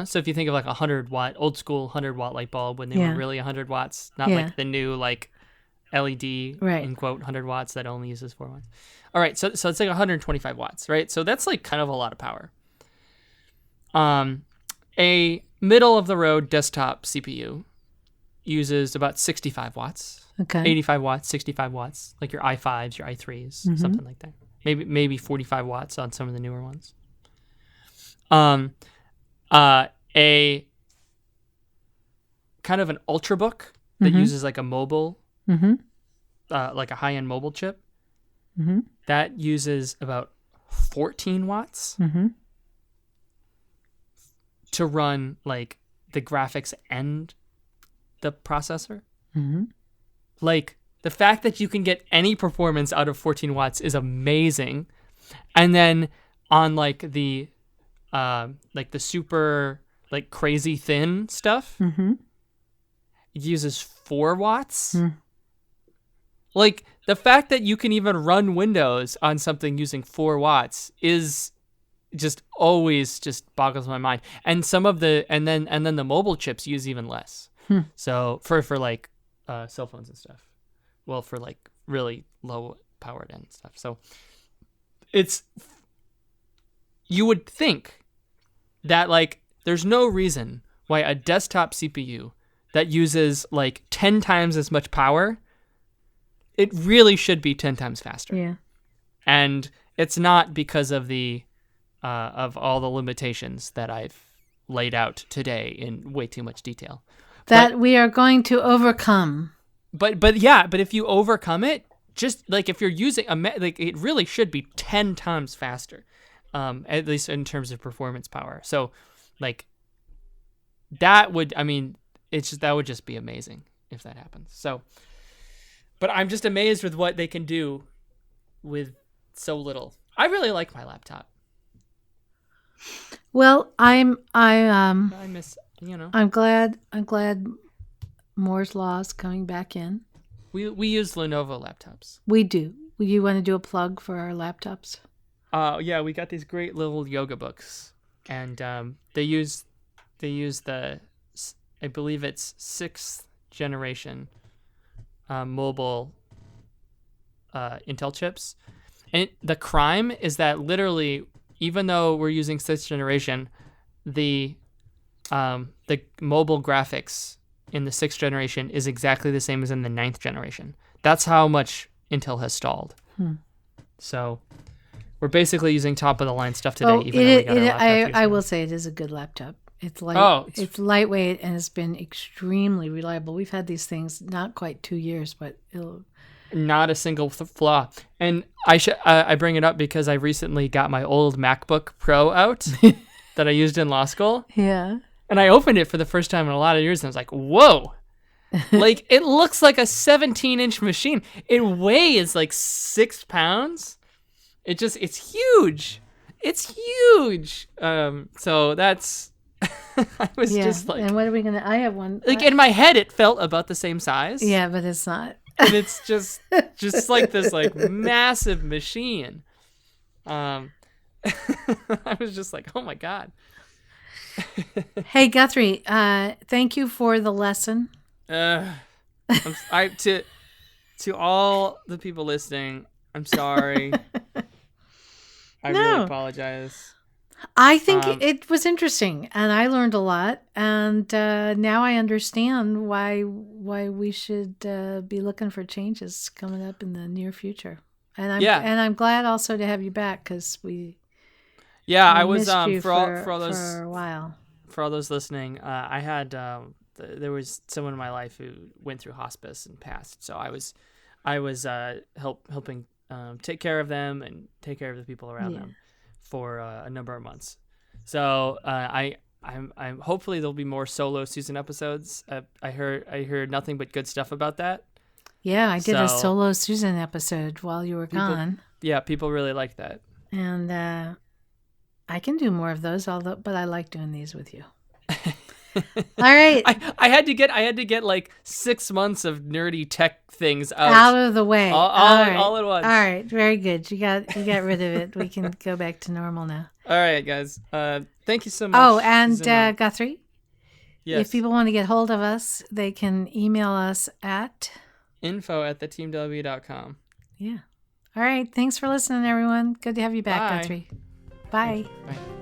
So if you think of like 100-watt, old school 100-watt light bulb when they were really 100 watts, not like the new like LED, in quote, 100 watts that only uses 4 watts. All right, so it's like 125 watts, right? So that's like kind of a lot of power. A middle of the road desktop CPU uses about 65 watts. Okay. 85 watts, 65 watts, like your i5s, your i3s, something like that. Maybe 45 watts on some of the newer ones. A kind of an ultrabook that uses like a mobile, like a high-end mobile chip, that uses about 14 watts to run like the graphics and the processor. Like the fact that you can get any performance out of 14 watts is amazing. And then on like the super like crazy thin stuff, it uses 4 watts. Like the fact that you can even run Windows on something using 4 watts is just always just boggles my mind. And some of the and then the mobile chips use even less. So for like cell phones and stuff. Well, for like really low powered and stuff. So you would think that like there's no reason why a desktop CPU that uses like 10 times as much power, it really should be 10 times faster. Yeah. And it's not because of the of all the limitations that I've laid out today in way too much detail. That we are going to overcome. But if you overcome it, just like if you're using like it really should be 10 times faster, at least in terms of performance power. So like that would just be amazing if that happens. So, but I'm just amazed with what they can do with so little. I really like my laptop. Well, I miss, I'm glad Moore's Law is coming back in. We use Lenovo laptops. We do. You want to do a plug for our laptops? Yeah, we got these great little yoga books, and they use the, I believe it's 6th generation mobile Intel chips. And the crime is that literally, even though we're using 6th generation, the mobile graphics in the 6th generation is exactly the same as in the 9th generation. That's how much Intel has stalled. So we're basically using top of the line stuff today. I will say it is a good laptop. It's light. It's lightweight and it's been extremely reliable. We've had these things not quite 2 years, but not a single flaw. And I bring it up because I recently got my old MacBook Pro out that I used in law school. Yeah. And I opened it for the first time in a lot of years, and I was like, whoa. Like, it looks like a 17-inch machine. It weighs like 6 pounds. It's huge. It's huge. So that's, I was just like. And what are we going to, I have one. Like, in my head, it felt about the same size. Yeah, but it's not. And it's just like this like massive machine. I was just like, oh my God. Hey Guthrie, thank you for the lesson. To all the people listening, I'm sorry. I really apologize. I think it was interesting, and I learned a lot, and now I understand why we should be looking for changes coming up in the near future. And I'm glad also to have you back because we. Yeah, I was for a while. For all those listening, I had there was someone in my life who went through hospice and passed, so I was helping take care of them and take care of the people around them for a number of months. So I'm hopefully there'll be more solo season episodes. I heard nothing but good stuff about that. Yeah, I did a solo Susan episode while you were gone. Yeah, people really like that. And I can do more of those, but I like doing these with you. All right. I had to get like 6 months of nerdy tech things out of the way. All at once. All right, very good. You got rid of it. We can go back to normal now. All right, guys. Thank you so much. Oh, and Guthrie. Yes. If people want to get hold of us, they can email us at info@theteamw.com. Yeah. All right. Thanks for listening, everyone. Good to have you back, Bye. Guthrie. Bye. Bye.